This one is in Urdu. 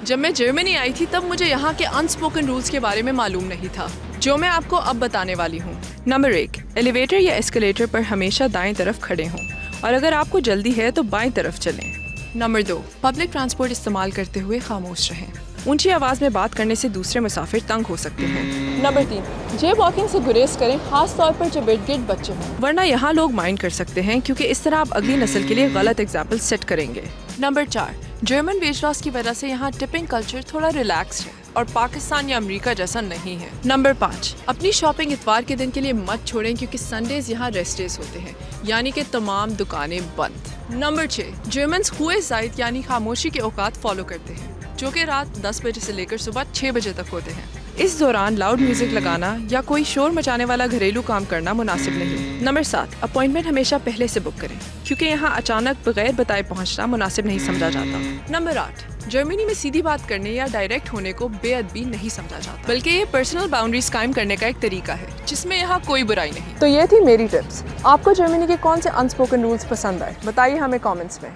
جب میں جرمنی آئی تھی تب مجھے یہاں کے انسپوکن رولز کے بارے میں معلوم نہیں تھا، جو میں آپ کو اب بتانے والی ہوں۔ نمبر 1، ایلیویٹر یا ایسکیلیٹر پر ہمیشہ دائیں طرف کھڑے ہوں اور اگر آپ کو جلدی ہے تو بائیں طرف چلیں۔ نمبر 2، پبلک ٹرانسپورٹ استعمال کرتے ہوئے خاموش رہیں۔ اونچی آواز میں بات کرنے سے دوسرے مسافر تنگ ہو سکتے ہیں۔ نمبر 3، جے واکنگ سے گریز کریں، خاص طور پر جب ارد گرد بچے ہوں، ورنہ یہاں لوگ مائنڈ کر سکتے ہیں کیونکہ اس طرح آپ اگلی نسل کے لیے غلط ایگزامپل سیٹ کریں گے۔ نمبر 4، جرمن ویج لاس کی وجہ سے یہاں ٹپنگ کلچر تھوڑا ریلیکسڈ ہے اور پاکستان یا امریکہ جیسا نہیں ہے۔ نمبر 5، اپنی شاپنگ اتوار کے دن کے لیے مت چھوڑیں کیونکہ سنڈیز یہاں ریسٹ ڈیز ہوتے ہیں، یعنی کہ تمام دکانیں بند۔ نمبر 6، جرمنز ہوئے زائد یعنی خاموشی کے اوقات فالو کرتے ہیں، جو کہ رات 10 بجے سے لے کر صبح 6 بجے تک ہوتے ہیں۔ اس دوران لاؤڈ میوزک لگانا یا کوئی شور مچانے والا گھریلو کام کرنا مناسب نہیں۔ نمبر 7، اپوائنٹمنٹ ہمیشہ پہلے سے بک کریں کیونکہ یہاں اچانک بغیر بتائے پہنچنا مناسب نہیں سمجھا جاتا۔ نمبر 8، جرمنی میں سیدھی بات کرنے یا ڈائریکٹ ہونے کو بے ادبی نہیں سمجھا جاتا، بلکہ یہ پرسنل باؤنڈریز قائم کرنے کا ایک طریقہ ہے جس میں یہاں کوئی برائی نہیں۔ تو یہ تھی میری ٹپس۔ آپ کو جرمنی کے کون سے انسپوکن رولز پسند آئے؟ بتائیے ہمیں کامنٹس میں۔